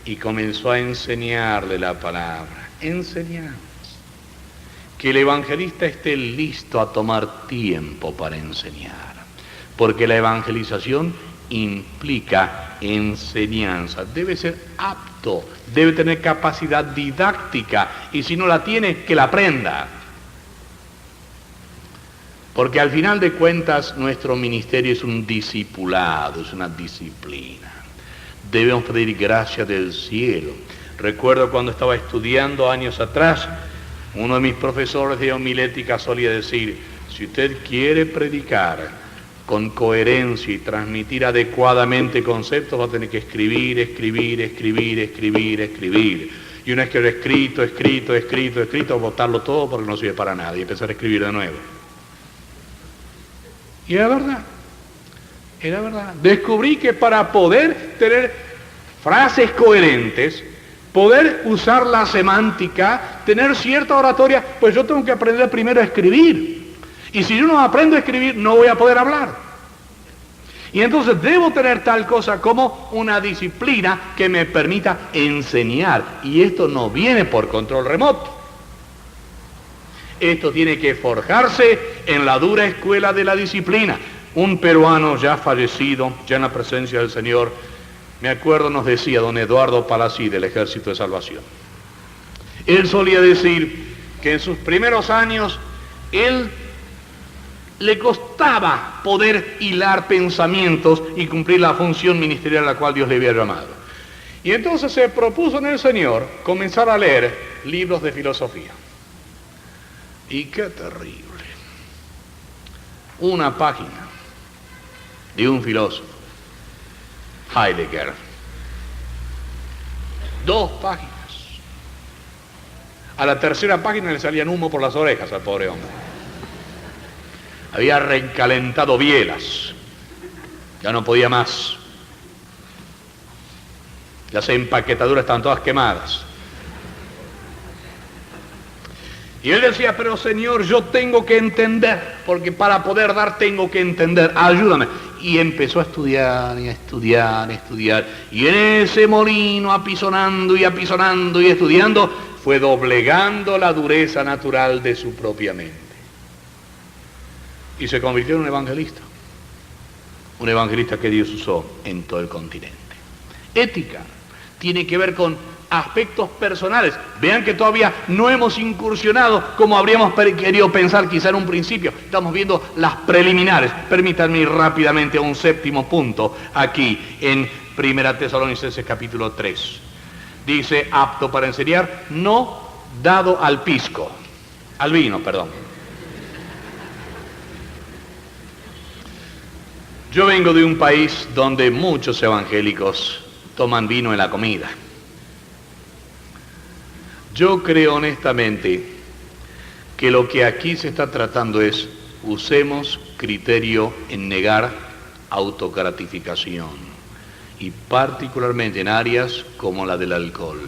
Y comenzó a enseñarle la palabra. Enseñar. Que el evangelista esté listo a tomar tiempo para enseñar. Porque la evangelización implica enseñanza. Debe ser apto, debe tener capacidad didáctica. Y si no la tiene, que la aprenda. Porque al final de cuentas nuestro ministerio es un discipulado, es una disciplina. Debemos pedir gracia del cielo. Recuerdo cuando estaba estudiando años atrás, uno de mis profesores de homilética solía decir, si usted quiere predicar con coherencia y transmitir adecuadamente conceptos, va a tener que escribir. Y una vez que lo he escrito, botarlo todo porque no sirve para nada y empezar a escribir de nuevo. Y era verdad. Descubrí que para poder tener frases coherentes, poder usar la semántica, tener cierta oratoria, pues yo tengo que aprender primero a escribir. Y si yo no aprendo a escribir, no voy a poder hablar. Y entonces debo tener tal cosa como una disciplina que me permita enseñar. Y esto no viene por control remoto. Esto tiene que forjarse en la dura escuela de la disciplina. Un peruano ya fallecido, ya en la presencia del Señor, me acuerdo nos decía don Eduardo Palací del Ejército de Salvación. Él solía decir que en sus primeros años, él le costaba poder hilar pensamientos y cumplir la función ministerial a la cual Dios le había llamado. Y entonces se propuso en el Señor comenzar a leer libros de filosofía. Y qué terrible. Una página de un filósofo, Heidegger. 2 páginas. A la tercera página le salían humo por las orejas al pobre hombre. Había recalentado bielas. Ya no podía más. Las empaquetaduras estaban todas quemadas. Y él decía, pero Señor, yo tengo que entender, porque para poder dar tengo que entender, ayúdame. Y empezó a estudiar, y a estudiar, y a estudiar. Y en ese molino, apisonando y apisonando y estudiando, fue doblegando la dureza natural de su propia mente. Y se convirtió en un evangelista. Un evangelista que Dios usó en todo el continente. Ética tiene que ver con aspectos personales. Vean que todavía no hemos incursionado como habríamos querido pensar quizá en un principio. Estamos viendo las preliminares. Permítanme ir rápidamente a un 7º punto aquí en 1 Tesalonicenses capítulo 3. Dice, apto para enseñar, no dado al pisco, al vino, perdón. Yo vengo de un país donde muchos evangélicos toman vino en la comida. Yo creo honestamente que lo que aquí se está tratando es usemos criterio en negar autogratificación y particularmente en áreas como la del alcohol.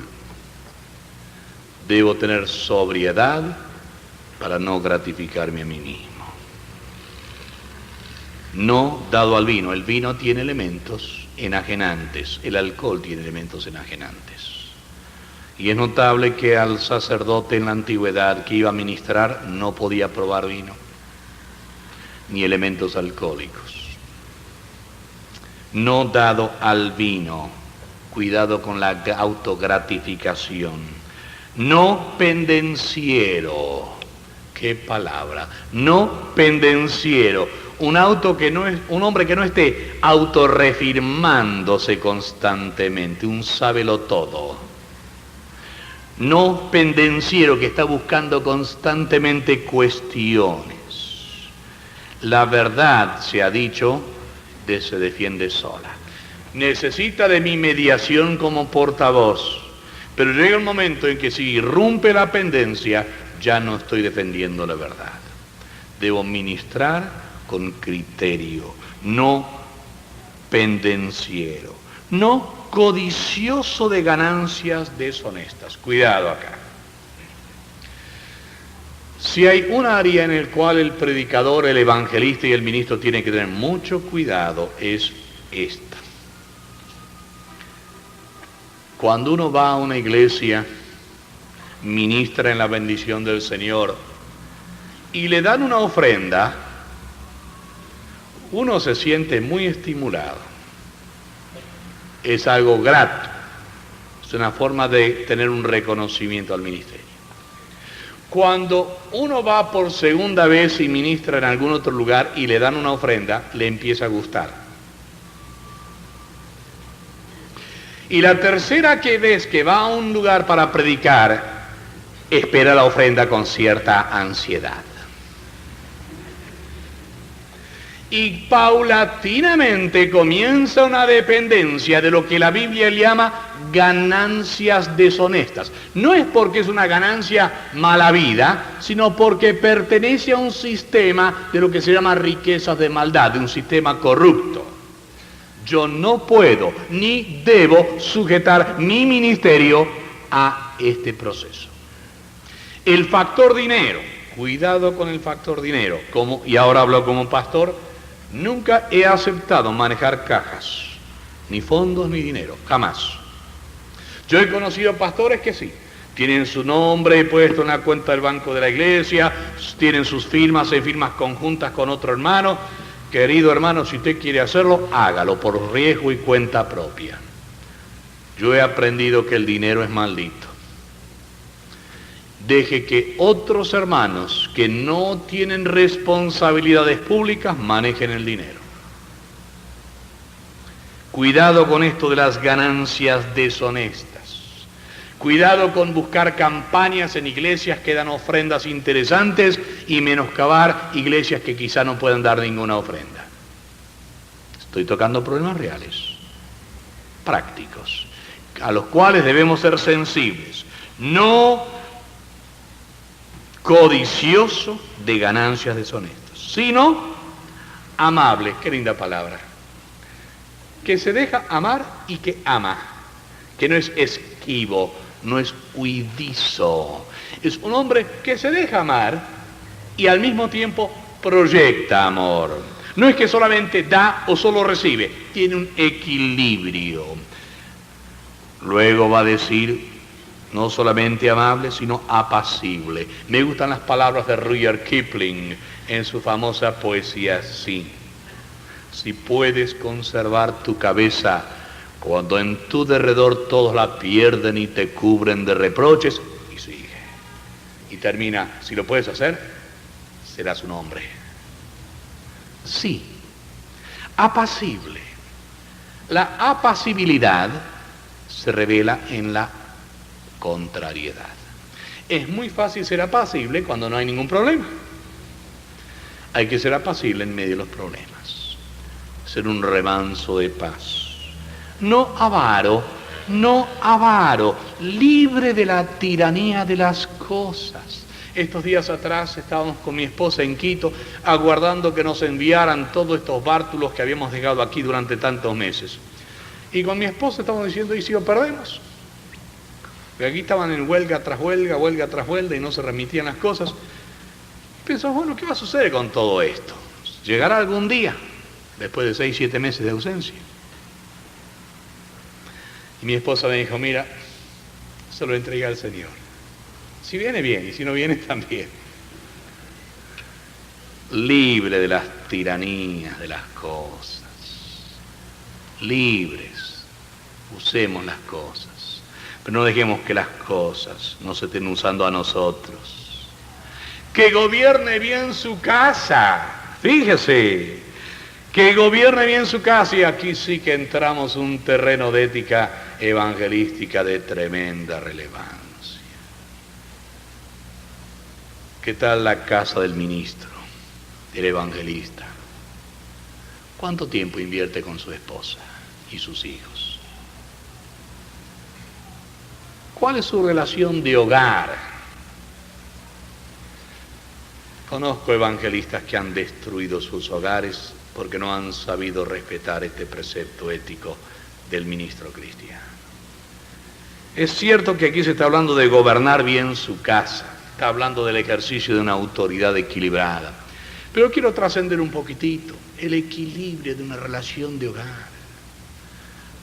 Debo tener sobriedad para no gratificarme a mí mismo. No dado al vino. El vino tiene elementos enajenantes, el alcohol tiene elementos enajenantes. Y es notable que al sacerdote en la antigüedad que iba a ministrar no podía probar vino, ni elementos alcohólicos. No dado al vino, cuidado con la autogratificación. No pendenciero, qué palabra, no pendenciero. Un hombre que no esté autorreafirmándose constantemente, un sábelotodo. No pendenciero que está buscando constantemente cuestiones. La verdad, se ha dicho, se defiende sola. Necesita de mi mediación como portavoz, pero llega el momento en que si irrumpe la pendencia, ya no estoy defendiendo la verdad. Debo ministrar con criterio, no pendenciero, no codicioso de ganancias deshonestas. Cuidado acá. Si hay un área en el cual el predicador, el evangelista y el ministro tienen que tener mucho cuidado, es esta. Cuando uno va a una iglesia, ministra en la bendición del Señor y le dan una ofrenda, uno se siente muy estimulado. Es algo grato, es una forma de tener un reconocimiento al ministerio. Cuando uno va por segunda vez y ministra en algún otro lugar y le dan una ofrenda, le empieza a gustar. Y la tercera vez que va a un lugar para predicar, espera la ofrenda con cierta ansiedad. Y paulatinamente comienza una dependencia de lo que la Biblia le llama ganancias deshonestas. No es porque es una ganancia mala vida, sino porque pertenece a un sistema de lo que se llama riquezas de maldad, de un sistema corrupto. Yo no puedo ni debo sujetar mi ministerio a este proceso. El factor dinero, cuidado con el factor dinero, y ahora hablo como pastor. Nunca he aceptado manejar cajas, ni fondos ni dinero, jamás. Yo he conocido pastores que sí, tienen su nombre puesto en la cuenta del banco de la iglesia, tienen sus firmas en firmas conjuntas con otro hermano. Querido hermano, si usted quiere hacerlo, hágalo por riesgo y cuenta propia. Yo he aprendido que el dinero es maldito. Deje que otros hermanos que no tienen responsabilidades públicas manejen el dinero. Cuidado con esto de las ganancias deshonestas. Cuidado con buscar campañas en iglesias que dan ofrendas interesantes y menoscabar iglesias que quizá no puedan dar ninguna ofrenda. Es Estoy tocando problemas reales, prácticos, a los cuales debemos ser sensibles, no codicioso de ganancias deshonestas, sino amable, qué linda palabra, que se deja amar y que ama, que no es esquivo, no es huidizo, es un hombre que se deja amar y al mismo tiempo proyecta amor. No es que solamente da o solo recibe, tiene un equilibrio. Luego va a decir, no solamente amable, sino apacible. Me gustan las palabras de Rudyard Kipling en su famosa poesía así. Si puedes conservar tu cabeza cuando en tu derredor todos la pierden y te cubren de reproches, y sigue. Y termina, si lo puedes hacer, serás un hombre. Sí, apacible. La apacibilidad se revela en la contrariedad. Es muy fácil ser apacible cuando no hay ningún problema. Hay que ser apacible en medio de los problemas. Ser un remanso de paz. No avaro, libre de la tiranía de las cosas. Estos días atrás estábamos con mi esposa en Quito, aguardando que nos enviaran todos estos bártulos que habíamos dejado aquí durante tantos meses. Y con mi esposa estábamos diciendo, ¿y si lo perdemos? Porque aquí estaban en huelga tras huelga, y no se remitían las cosas. Pensamos, bueno, ¿qué va a suceder con todo esto? ¿Llegará algún día, después de 6, 7 meses de ausencia? Y mi esposa me dijo, mira, se lo entregué al Señor. Si viene, bien, y si no viene, también. Libre de las tiranías de las cosas. Libres. Usemos las cosas. Pero no dejemos que las cosas no se estén usando a nosotros. Que gobierne bien su casa. Fíjese. Que gobierne bien su casa. Y aquí sí que entramos en un terreno de ética evangelística de tremenda relevancia. ¿Qué tal la casa del ministro, del evangelista? ¿Cuánto tiempo invierte con su esposa y sus hijos? ¿Cuál es su relación de hogar? Conozco evangelistas que han destruido sus hogares porque no han sabido respetar este precepto ético del ministro cristiano. Es cierto que aquí se está hablando de gobernar bien su casa, está hablando del ejercicio de una autoridad equilibrada, pero quiero trascender un poquitito el equilibrio de una relación de hogar.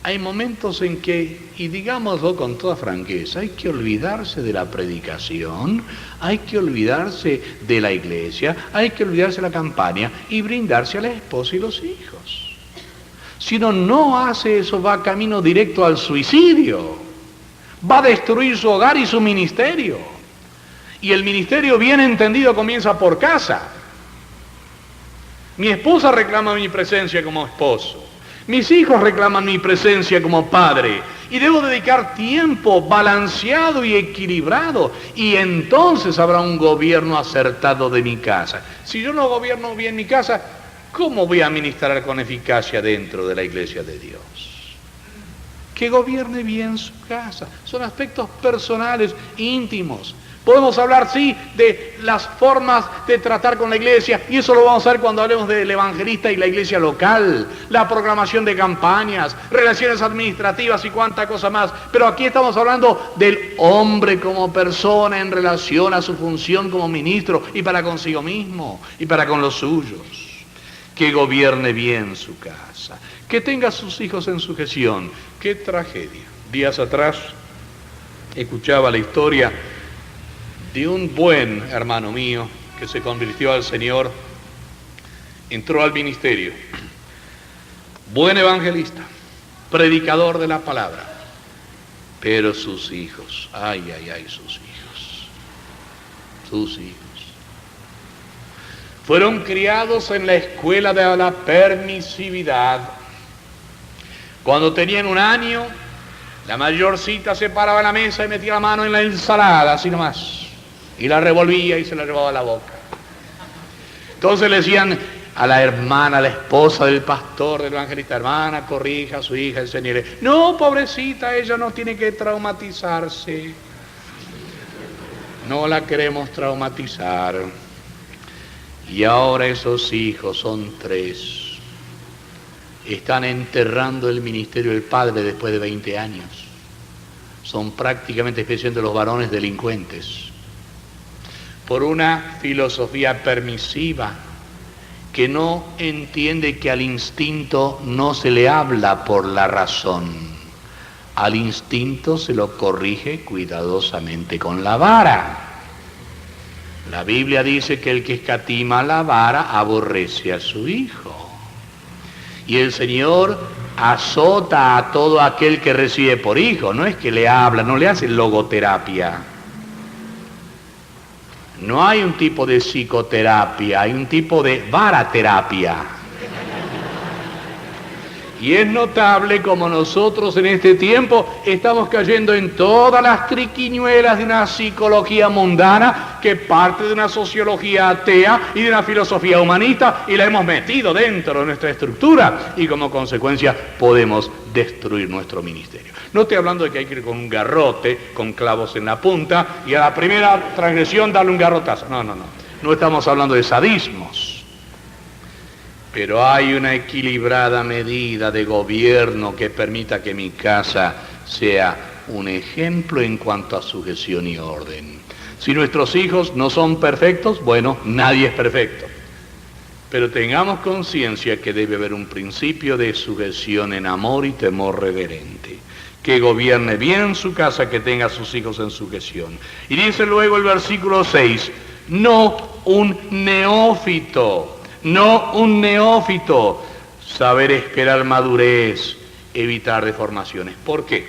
Hay momentos en que, y digámoslo con toda franqueza, hay que olvidarse de la predicación, hay que olvidarse de la iglesia, hay que olvidarse de la campaña y brindarse a la esposa y los hijos. Si uno no hace eso, va camino directo al suicidio, va a destruir su hogar y su ministerio. Y el ministerio bien entendido comienza por casa. Mi esposa reclama mi presencia como esposo. Mis hijos reclaman mi presencia como padre. Y debo dedicar tiempo balanceado y equilibrado. Y entonces habrá un gobierno acertado de mi casa. Si yo no gobierno bien mi casa, ¿cómo voy a ministrar con eficacia dentro de la iglesia de Dios? Que gobierne bien su casa. Son aspectos personales, íntimos. Podemos hablar, sí, de las formas de tratar con la iglesia, y eso lo vamos a ver cuando hablemos del evangelista y la iglesia local, la programación de campañas, relaciones administrativas y cuánta cosa más. Pero aquí estamos hablando del hombre como persona en relación a su función como ministro, y para consigo mismo, y para con los suyos. Que gobierne bien su casa, que tenga a sus hijos en sujeción. ¡Qué tragedia! Días atrás escuchaba la historia de un buen hermano mío que se convirtió al Señor, entró al ministerio, buen evangelista, predicador de la palabra, pero sus hijos, ay, sus hijos, fueron criados en la escuela de la permisividad. Cuando tenían 1 año, la mayorcita se paraba en la mesa y metía la mano en la ensalada, así nomás, y la revolvía y se la llevaba a la boca. Entonces le decían, a la hermana, a la esposa del pastor, del evangelista: hermana, corrija a su hija, enséñele. No, pobrecita, ella no tiene que traumatizarse. No la queremos traumatizar. Y ahora esos hijos, son 3, están enterrando el ministerio del padre después de 20 años. Son prácticamente, especialmente los varones, delincuentes. Por una filosofía permisiva que no entiende que al instinto no se le habla por la razón. Al instinto se lo corrige cuidadosamente con la vara. La Biblia dice que el que escatima la vara aborrece a su hijo. Y el Señor azota a todo aquel que recibe por hijo. No es que le habla, no le hace logoterapia. No hay un tipo de psicoterapia, hay un tipo de varaterapia. Y es notable como nosotros en este tiempo estamos cayendo en todas las triquiñuelas de una psicología mundana que parte de una sociología atea y de una filosofía humanista, y la hemos metido dentro de nuestra estructura, y como consecuencia podemos destruir nuestro ministerio. No estoy hablando de que hay que ir con un garrote, con clavos en la punta, y a la primera transgresión darle un garrotazo. No. No estamos hablando de sadismos. Pero hay una equilibrada medida de gobierno que permita que mi casa sea un ejemplo en cuanto a sujeción y orden. Si nuestros hijos no son perfectos, bueno, nadie es perfecto. Pero tengamos conciencia que debe haber un principio de sujeción en amor y temor reverente. Que gobierne bien su casa, que tenga a sus hijos en sujeción. Y dice luego el versículo 6, no un neófito. No un neófito, saber esperar madurez, evitar deformaciones. ¿Por qué?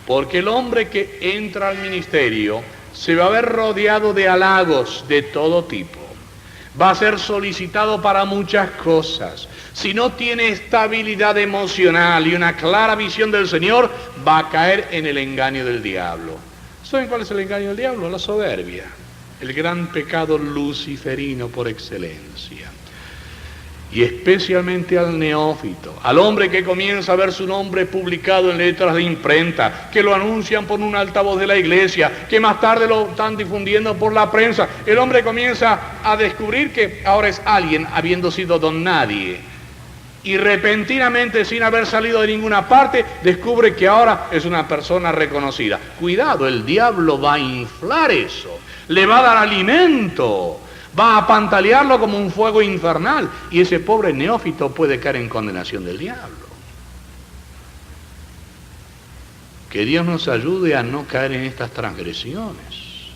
Porque el hombre que entra al ministerio se va a ver rodeado de halagos de todo tipo. Va a ser solicitado para muchas cosas. Si no tiene estabilidad emocional y una clara visión del Señor, va a caer en el engaño del diablo. ¿Saben cuál es el engaño del diablo? La soberbia. El gran pecado luciferino por excelencia. Y especialmente al neófito, al hombre que comienza a ver su nombre publicado en letras de imprenta, que lo anuncian por un altavoz de la iglesia, que más tarde lo están difundiendo por la prensa. El hombre comienza a descubrir que ahora es alguien, habiendo sido don nadie. Y repentinamente, sin haber salido de ninguna parte, descubre que ahora es una persona reconocida. Cuidado, el diablo va a inflar eso, le va a dar alimento, va a pantalearlo como un fuego infernal, y ese pobre neófito puede caer en condenación del diablo. Que Dios nos ayude a no caer en estas transgresiones.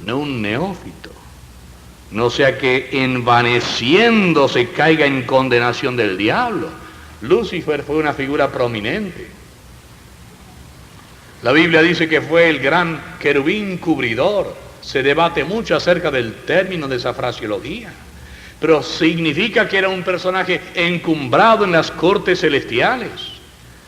No un neófito, no sea que envaneciéndose caiga en condenación del diablo. Lucifer fue una figura prominente. La Biblia dice que fue el gran querubín cubridor. Se debate mucho acerca del término de esa fraseología, pero significa que era un personaje encumbrado en las cortes celestiales,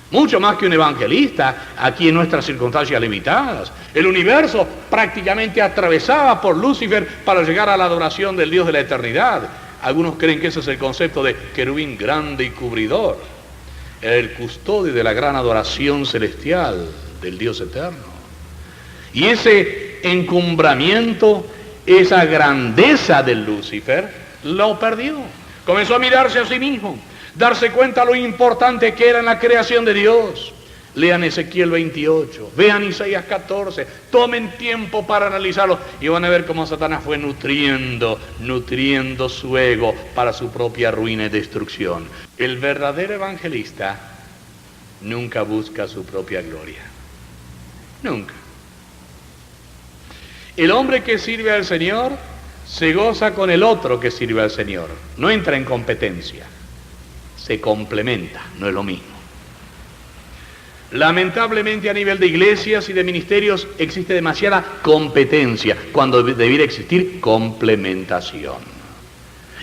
mucho más que un evangelista aquí en nuestras circunstancias limitadas. El universo prácticamente atravesaba por Lucifer para llegar a la adoración del Dios de la eternidad. Algunos creen que ese es el concepto de querubín grande y cubridor. Era el custodio de la gran adoración celestial del Dios eterno. Y ese encumbramiento, esa grandeza de Lucifer, lo perdió. Comenzó a mirarse a sí mismo, darse cuenta lo importante que era en la creación de Dios. Lean Ezequiel 28, vean Isaías 14, tomen tiempo para analizarlo y van a ver cómo Satanás fue nutriendo su ego para su propia ruina y destrucción. El verdadero evangelista nunca busca su propia gloria. Nunca. El hombre que sirve al Señor se goza con el otro que sirve al Señor. No entra en competencia. Se complementa, no es lo mismo. Lamentablemente a nivel de iglesias y de ministerios existe demasiada competencia cuando debiera existir complementación.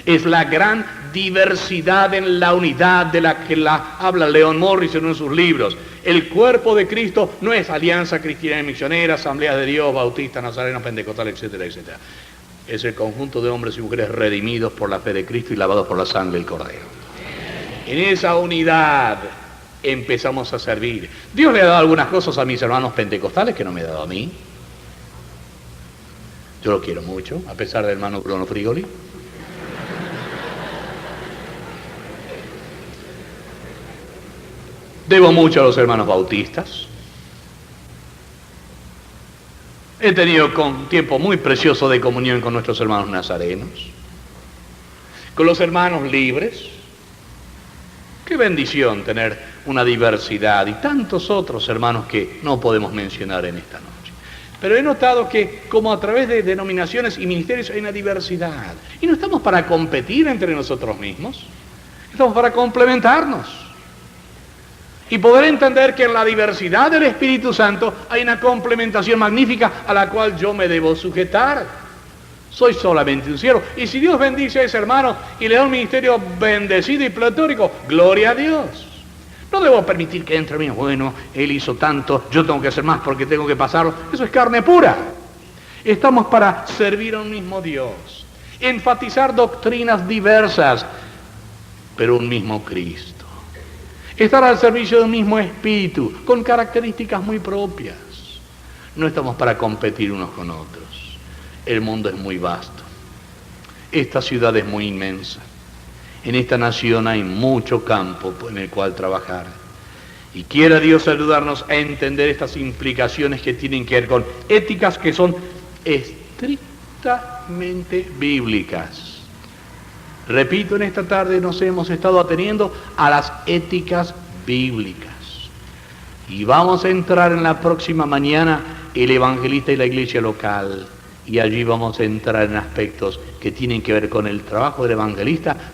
Es la gran diversidad en la unidad de la que habla Leon Morris en uno de sus libros. El cuerpo de Cristo no es Alianza Cristiana y Misionera, Asamblea de Dios, Bautista, Nazareno, Pentecostal, etcétera, etcétera. es el conjunto de hombres y mujeres redimidos por la fe de Cristo y lavados por la sangre del Cordero. En esa unidad empezamos a servir. Dios le ha dado algunas cosas a mis hermanos pentecostales que no me ha dado a mí. Yo lo quiero mucho, a pesar del hermano Bruno Frigoli. Debo mucho a los hermanos bautistas. He tenido un tiempo muy precioso de comunión con nuestros hermanos nazarenos, con los hermanos libres. Qué bendición tener una diversidad y tantos otros hermanos que no podemos mencionar en esta noche. Pero he notado que como a través de denominaciones y ministerios hay una diversidad. Y no estamos para competir entre nosotros mismos, estamos para complementarnos. Y poder entender que en la diversidad del Espíritu Santo hay una complementación magnífica a la cual yo me debo sujetar. Soy solamente un siervo. Y si Dios bendice a ese hermano y le da un ministerio bendecido y pletórico, gloria a Dios. No debo permitir que entre mí, bueno, él hizo tanto, yo tengo que hacer más porque tengo que pasarlo. Eso es carne pura. Estamos para servir a un mismo Dios, enfatizar doctrinas diversas, pero un mismo Cristo. Estar al servicio de un mismo espíritu, con características muy propias. No estamos para competir unos con otros. El mundo es muy vasto. Esta ciudad es muy inmensa. En esta nación hay mucho campo en el cual trabajar. Y quiera Dios ayudarnos a entender estas implicaciones que tienen que ver con éticas que son estrictamente bíblicas. Repito, en esta tarde nos hemos estado ateniendo a las éticas bíblicas. Y vamos a entrar en la próxima mañana el evangelista y la iglesia local. Y allí vamos a entrar en aspectos que tienen que ver con el trabajo del evangelista